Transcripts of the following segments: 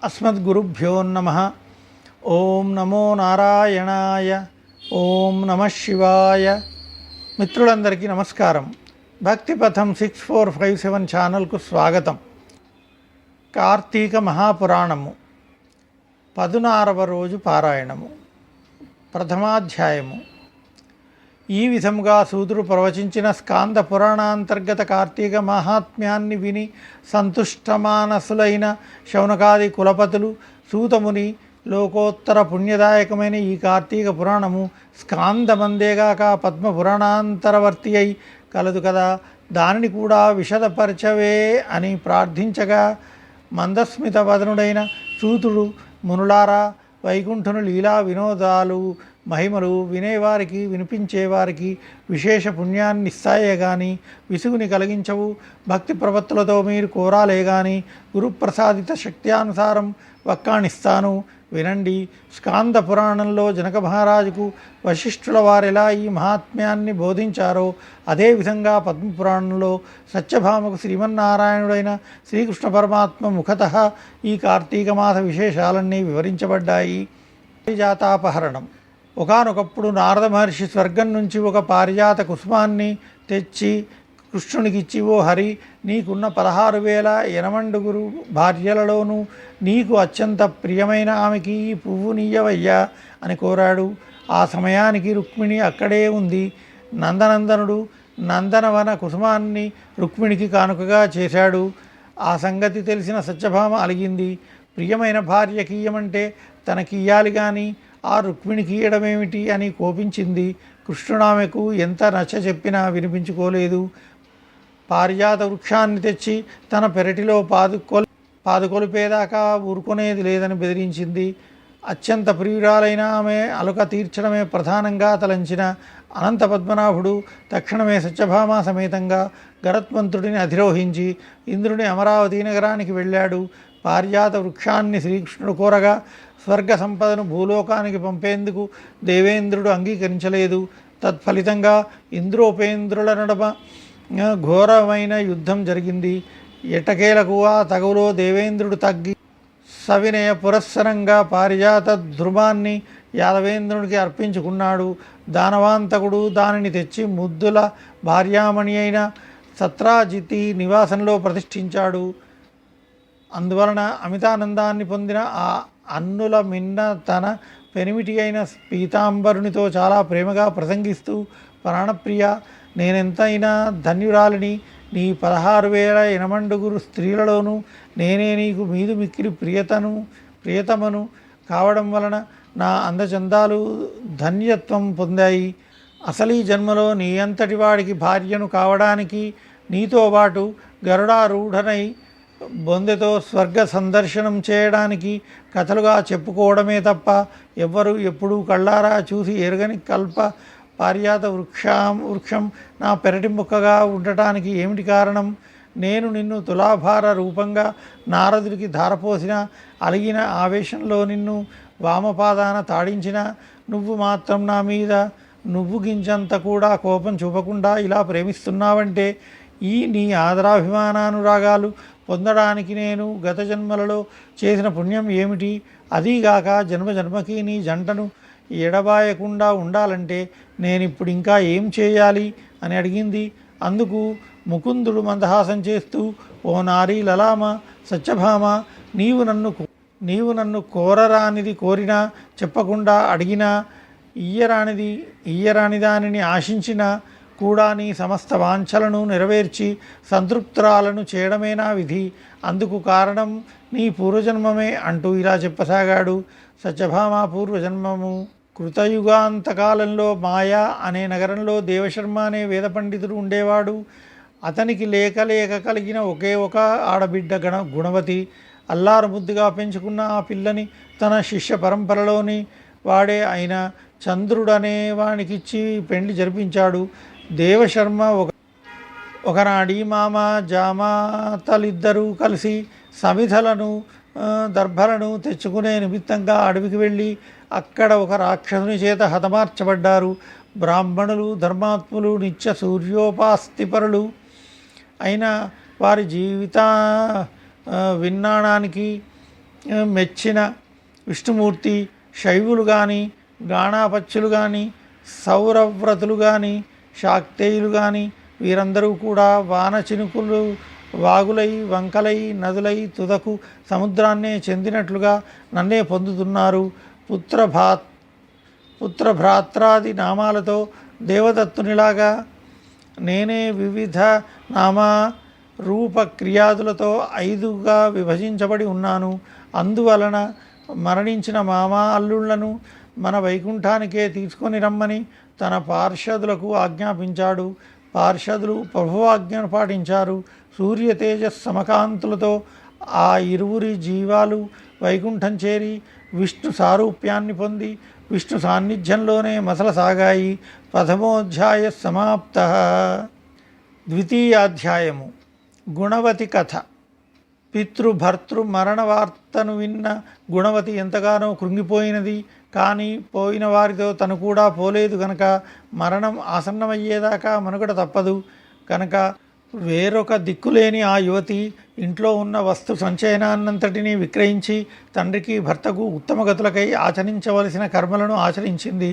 అస్మద్గురుభ్యో నమః. ఓం నమో నారాయణాయ. ఓం నమః శివాయ. మిత్రులందరికీ నమస్కారం. భక్తిపథం 6457 ఛానల్కు స్వాగతం. కార్తీక మహాపురాణము 16వ రోజు పారాయణము, ప్రథమాధ్యాయము. ఈ విధముగా సూతుడు ప్రవచించిన స్కాంద పురాణాంతర్గత కార్తీక మహాత్మ్యాన్ని విని సంతుష్టమానసులైన శౌనకాది కులపతులు సూతముని లోకోత్తర పుణ్యదాయకమైన ఈ కార్తీక పురాణము స్కాందమందేగాక పద్మపురాణాంతరవర్తి అయి కలదు కదా, దానిని కూడా విశదపరచవే అని ప్రార్థించగా మందస్మిత వదనుడైన సూతుడు, మునులారా, వైకుంఠుని లీలా వినోదాలు మహిమలు వినేవారికి వినిపించేవారికి విశేష పుణ్యాన్ని ఇస్తాయే కానీ విసుగుని కలిగించవు. భక్తి ప్రపత్తులతో మీరు కోరాలే కానీ గురుప్రసాదిత శక్త్యానుసారం వక్కాణిస్తాను, వినండి. స్కాంద పురాణంలో జనక మహారాజుకు వశిష్ఠుల వారెలా ఈ మహాత్మ్యాన్ని బోధించారో అదేవిధంగా పద్మపురాణంలో సత్యభామకు శ్రీమన్నారాయణుడైన శ్రీకృష్ణ పరమాత్మ ముఖతః ఈ కార్తీక మాస విశేషాలన్నీ వివరించబడ్డాయి. పారిజాతాపహరణం. ఒకానొకప్పుడు నారద మహర్షి స్వర్గం నుంచి ఒక పారిజాత కుసుమాన్ని తెచ్చి కృష్ణునికిచ్చి, ఓ హరి, నీకున్న 16,000 భార్యలలోనూ నీకు అత్యంత ప్రియమైన ఆమెకి ఈ పువ్వు నీయవయ్యా అని కోరాడు. ఆ సమయానికి రుక్మిణి అక్కడే ఉంది. నందనందనుడు నందనవన కుసుమాన్ని రుక్మిణికి కానుకగా చేశాడు. ఆ సంగతి తెలిసిన సత్యభామ అలిగింది. ప్రియమైన భార్యకి ఇయ్యమంటే తనకియ్యాలి కానీ ఆ రుక్మిణికి ఇయ్యడమేమిటి అని కోపించింది. కృష్ణుడామెకు ఎంత నచ్చ చెప్పినా వినిపించుకోలేదు. పారిజాత వృక్షాన్ని తెచ్చి తన పెరటిలో పాదుకొలిపేదాకా ఊరుకునేది లేదని బెదిరించింది. అత్యంత ప్రియురాలైన ఆమె అలుక తీర్చడమే ప్రధానంగా తలంచిన అనంత పద్మనాభుడు తక్షణమే సత్యభామ సమేతంగా గరుత్మంతుడిని అధిరోహించి ఇంద్రుని అమరావతి నగరానికి వెళ్ళాడు. పారిజాత వృక్షాన్ని శ్రీకృష్ణుడు కోరగా స్వర్గ సంపదను భూలోకానికి పంపేందుకు దేవేంద్రుడు అంగీకరించలేదు. తత్ఫలితంగా ఇంద్రోపేంద్రుల నడుమ ఘోరమైన యుద్ధం జరిగింది. ఎటకేలకు ఆ తగులో దేవేంద్రుడు తగ్గి సవినయ పురస్సరంగా పారిజాత ధ్రువాన్ని యాదవేంద్రునికి అర్పించుకున్నాడు. దానవాంతకుడు దానిని తెచ్చి ముద్దుల భార్యామణి అయిన సత్రాజితి నివాసంలో ప్రతిష్ఠించాడు. అందువలన అమితానందాన్ని పొందిన ఆ అన్నుల మిన్న తన పెనిమిటి అయిన పీతాంబరునితో చాలా ప్రేమగా ప్రసంగిస్తూ, ప్రాణప్రియ, నేనెంతైనా ధన్యురాలిని. నీ 16,000 స్త్రీలలోనూ నేనే నీకు మీదు మిక్కిలి ప్రియతమను కావడం వలన నా అందచందాలు ధన్యత్వం పొందాయి. అసలు ఈ జన్మలో నీ అంతటి వాడికి భార్యను కావడానికి నీతో పాటు గరుడారూఢనై బొందెతో స్వర్గ సందర్శనం చేయడానికి కథలుగా చెప్పుకోవడమే తప్ప ఎవ్వరూ ఎప్పుడూ కళ్ళారా చూసి ఎరగని కల్ప పారిజాత వృక్షం నా పెరటి మొక్కగా ఉండటానికి ఏమిటి కారణం? నేను నిన్ను తులాభార రూపంగా నారదుడికి ధారపోసిన, అలిగిన ఆవేశంలో నిన్ను వామపాదాన తాడించిన నువ్వు మాత్రం నా మీద నువ్వు గింజంత కూడా కోపం చూపకుండా ఇలా ప్రేమిస్తున్నావంటే ఈ నీ ఆదరాభిమానానురాగాలు పొందడానికి నేను గత జన్మలలో చేసిన పుణ్యం ఏమిటి? అదీగాక జన్మకి నీ జంటను ఎడబాయకుండా ఉండాలంటే నేనిప్పుడు ఇంకా ఏం చేయాలి అని అడిగింది. అందుకు ముకుందుడు మందహాసం చేస్తూ, ఓ నారీ లలామ, సత్యభామ, నీవు నన్ను కోరరానిది కోరినా, చెప్పకుండా అడిగినా, ఇయ్యరాని దానిని ఆశించినా కూడా నీ సమస్త వాంఛలను నెరవేర్చి సంతృప్తురాలను చేయడమే నా విధి. అందుకు కారణం నీ పూర్వజన్మమే అంటూ ఇలా చెప్పసాగాడు. సత్యభామ పూర్వజన్మము. కృతయుగాంతకాలంలో మాయా అనే నగరంలో దేవశర్మ అనే వేద పండితుడు ఉండేవాడు. అతనికి లేక కలిగిన ఒకే ఒక ఆడబిడ్డ గుణవతి. అల్లారు ముద్దుగా పెంచుకున్న ఆ పిల్లని తన శిష్య పరంపరలోని వాడే అయిన చంద్రుడనే వానికిచ్చి పెండ్లి జరిపించాడు. దేవశర్మ ఒకనాడి మామ జామాతలిద్దరూ కలిసి సమిధలను దర్భలను తెచ్చుకునే నిమిత్తంగా అడవికి వెళ్ళి అక్కడ ఒక రాక్షసుని చేత హతమార్చబడ్డారు. బ్రాహ్మణులు, ధర్మాత్ములు, నిత్య సూర్యోపాస్తిపరులు అయిన వారి జీవిత విన్నాడానికి మెచ్చిన విష్ణుమూర్తి శైవులు కానీ, గాణాపత్యులు కానీ, సౌరవ్రతులు కానీ, శాక్తేయులు కానీ వీరందరూ కూడా వాన చినుకులు వాగులై, వంకలై, నదులై తుదకు సముద్రాన్నే చెందినట్లుగా నన్నే పొందుతున్నారు. పుత్రభ్రాత్రాది నామాలతో దేవదత్తునిలాగా నేనే వివిధ నామా రూప క్రియాదులతో 5గా విభజించబడి ఉన్నాను. అందువలన మరణించిన మామ అల్లుళ్లను మన వైకుంఠానికే తీసుకొని రమ్మని తన పార్షదులకు ఆజ్ఞాపించాడు. పార్షదులు ప్రభువాజ్ఞను పాటించారు. సూర్య తేజస్ సమకాంతులతో ఆ ఇరువురి జీవాలు వైకుంఠం చేరి విష్ణు సారూప్యాన్ని పొంది విష్ణు సాన్నిధ్యంలోనే మసలసాగాయి. ప్రథమోధ్యాయ సమాప్త. ద్వితీయాధ్యాయము గుణవతి కథ. పితృభర్తృ మరణ వార్తను విన్న గుణవతి ఎంతగానో కృంగిపోయినది. కానీ పోయిన వారితో తను కూడా పోలేదు గనక మరణం ఆసన్నమయ్యేదాకా మనుగడ తప్పదు. కనుక వేరొక దిక్కులేని ఆ యువతి ఇంట్లో ఉన్న వస్తు సంచయనాన్నంతటినీ విక్రయించి తండ్రికి భర్తకు ఉత్తమగతులకై ఆచరించవలసిన కర్మలను ఆచరించింది.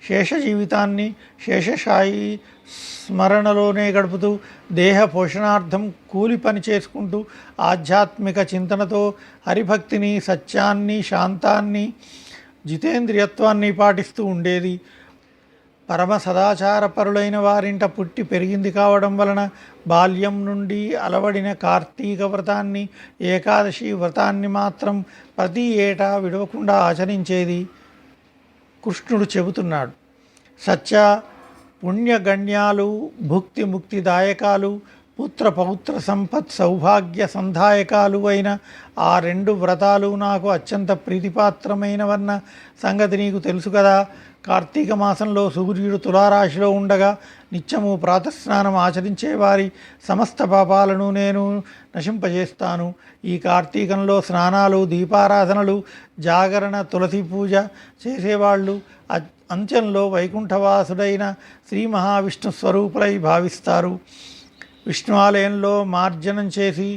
శేష జీవితాన్ని శేషశాయి స్మరణలోనే గడుపుతూ దేహ పోషణార్థం కూలి పని చేసుకుంటూ ఆధ్యాత్మిక చింతనతో హరిభక్తిని, సత్యాన్ని, శాంతాన్ని, జితేంద్రియత్వాన్ని పాటిస్తూ ఉండేది. పరమ సదాచారపరులైన వారింట పుట్టి పెరిగింది కావడం వలన బాల్యం నుండి అలవడిన కార్తీక వ్రతాన్ని, ఏకాదశి వ్రతాన్ని మాత్రం ప్రతి ఏటా విడవకుండా ఆచరించేది. కృష్ణుడు చెబుతున్నాడు, సత్య పుణ్యగణ్యాలు, భుక్తి ముక్తిదాయకాలు, పుత్ర పౌత్ర సంపత్ సౌభాగ్య సంధాయకాలు అయిన ఆ 2 వ్రతాలు నాకు అత్యంత ప్రీతిపాత్రమైనవన్న సంగతి నీకు తెలుసు కదా. కార్తీక మాసంలో సూర్యుడు తులారాశిలో ఉండగా నిత్యము ప్రాతస్నానం ఆచరించే వారి సమస్త పాపాలను నేను నశింపజేస్తాను. ఈ కార్తీకంలో స్నానాలు, దీపారాధనలు, జాగరణ, తులసి పూజ చేసేవాళ్ళు అంత్యంలో వైకుంఠవాసుడైన శ్రీ మహావిష్ణు స్వరూపులై భావిస్తారు. విష్ణు ఆలయంలో మార్జనం చేసి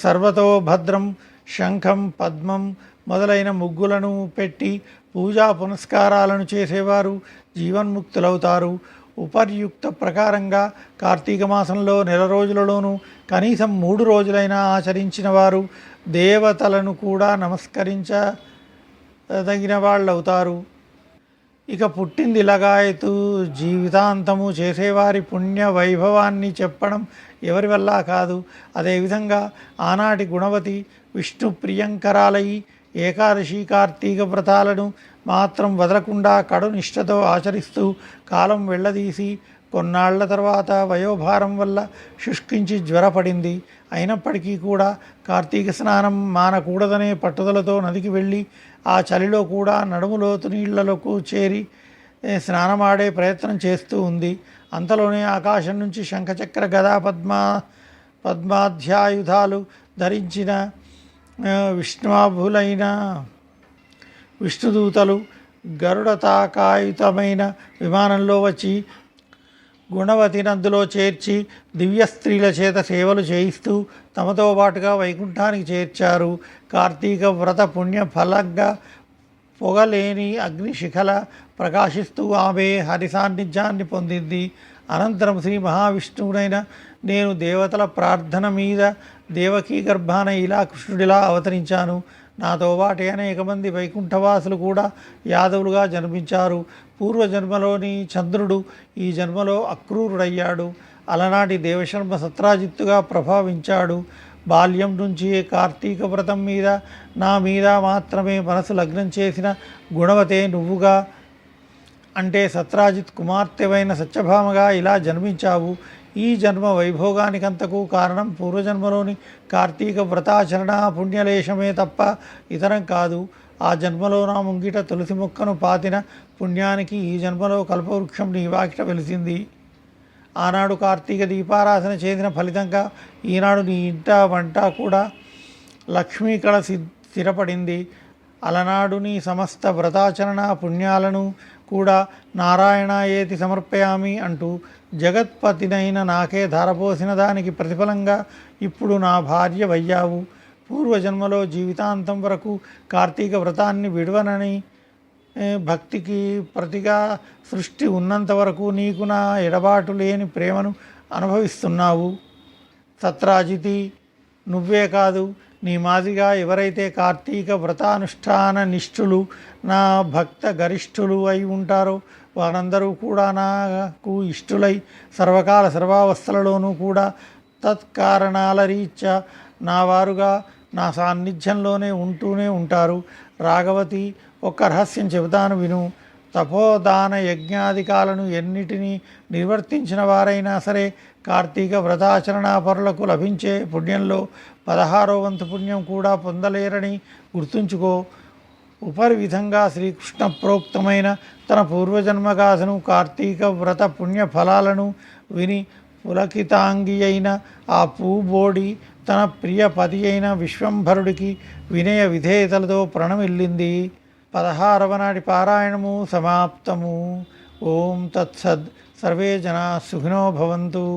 సర్వతో భద్రం, శంఖం, పద్మం మొదలైన ముగ్గులను పెట్టి పూజా పునస్కారాలను చేసేవారు జీవన్ముక్తులవుతారు. ఉపర్యుక్త ప్రకారంగా కార్తీక మాసంలో నెల రోజులలోనూ కనీసం 3 రోజులైనా ఆచరించిన వారు దేవతలను కూడా నమస్కరించదగిన వాళ్ళవుతారు. ఇక పుట్టింది లగాయతు జీవితాంతము చేసేవారి పుణ్య వైభవాన్ని చెప్పడం ఎవరి వల్ల కాదు. అదేవిధంగా ఆనాటి గుణవతి విష్ణు ప్రియంకరాలయి ఏకాదశి, కార్తీక వ్రతాలను మాత్రం వదలకుండా కడు నిష్ఠతో ఆచరిస్తూ కాలం వెళ్ళదీసి కొన్నాళ్ల తర్వాత వయోభారం వల్ల శుష్కించి జ్వరపడింది. అయినప్పటికీ కూడా కార్తీక స్నానం మానకూడదనే పట్టుదలతో నదికి వెళ్ళి ఆ చలిలో కూడా నడుములోతు నీళ్లలోకి చేరి స్నానమాడే ప్రయత్నం చేస్తూ ఉంది. అంతలోనే ఆకాశం నుంచి శంఖచక్ర గదా పద్మాధ్యాయుధాలు ధరించిన విష్ణువాభులైన విష్ణుదూతలు గరుడతాకాయుతమైన విమానంలో వచ్చి గుణవతిని అందులో చేర్చి దివ్య స్త్రీల చేత సేవలు చేయిస్తూ తమతో పాటుగా వైకుంఠానికి చేర్చారు. కార్తీక వ్రత పుణ్య ఫలంగా పొగలేని అగ్నిశిఖల ప్రకాశిస్తూ ఆమె హరి సాన్నిధ్యాన్ని పొందింది. అనంతరం శ్రీ మహావిష్ణువునైన నేను దేవతల ప్రార్థన మీద దేవకీ గర్భాన ఇలా కృష్ణుడిలా అవతరించాను. నాతో పాటే అనేక మంది వైకుంఠవాసులు కూడా యాదవులుగా జన్మించారు. పూర్వజన్మలోని చంద్రుడు ఈ జన్మలో అక్రూరుడయ్యాడు. అలనాటి దేవశర్మ సత్రాజిత్తుగా ప్రభావించాడు. బాల్యం నుంచి కార్తీక వ్రతం మీద నా మీద మాత్రమే మనసు లగ్నం చేసిన గుణవతే నువ్వుగా, అంటే సత్రాజిత్ కుమార్తెవైన సత్యభామగా ఇలా జన్మించావు. ఈ జన్మ వైభోగానికంతకు కారణం పూర్వజన్మలోని కార్తీక వ్రతాచరణ పుణ్యలేశమే తప్ప ఇతరం కాదు. ఆ జన్మలో నా ముంగిట తులసి మొక్కను పాతిన పుణ్యానికి ఈ జన్మలో కల్పవృక్షం నీ వాకిట వెలిసింది. ఆనాడు కార్తీక దీపారాధన చేసిన ఫలితంగా ఈనాడు నీ ఇంట వంట కూడా లక్ష్మీ కళ స్థిరపడింది. అలనాడు నీ సమస్త వ్రతాచరణ పుణ్యాలను కూడా నారాయణ ఏతి సమర్పయామి అంటూ జగత్పతినైన నాకే ధారపోసిన దానికి ప్రతిఫలంగా ఇప్పుడు నా భార్య వయ్యావు. పూర్వజన్మలో జీవితాంతం వరకు కార్తీక వ్రతాన్ని విడవనని భక్తికి ప్రతిగా సృష్టి ఉన్నంత వరకు నీకు నా ఎడబాటు లేని ప్రేమను అనుభవిస్తున్నావు. సత్రాజితి, నువ్వే కాదు, నీ మాదిగా ఎవరైతే కార్తీక వ్రతానుష్ఠాన నిష్ఠులు నా భక్త గరిష్ఠులు అయి ఉంటారో వారందరూ కూడా నాకు ఇష్టులై సర్వకాల సర్వావస్థలలోనూ కూడా తత్కారణాల రీత్యా నా వారుగా నా సాన్నిధ్యంలోనే ఉంటూనే ఉంటారు. రాఘవతి, ఒక్క రహస్యం చెబుతాను విను. తపోదాన యజ్ఞాధికాలను ఎన్నిటినీ నిర్వర్తించిన వారైనా సరే కార్తీక వ్రతాచరణాపరులకు లభించే పుణ్యంలో 16వ వంతు పుణ్యం కూడా పొందలేరని గుర్తుంచుకో. ఉపరి విధంగా శ్రీకృష్ణ ప్రోక్తమైన తన పూర్వజన్మగాథను, కార్తీక వ్రత పుణ్య ఫలాలను విని పులకితాంగి అయిన ఆ పూబోడి తన ప్రియ పతి అయిన విశ్వంభరుడికి వినయ విధేయతలతో ప్రణమిల్లింది. 16వ నాటి పారాయణము సమాప్తము. ఓం తత్సద్. సర్వే జనా సుఖినో భవంతు.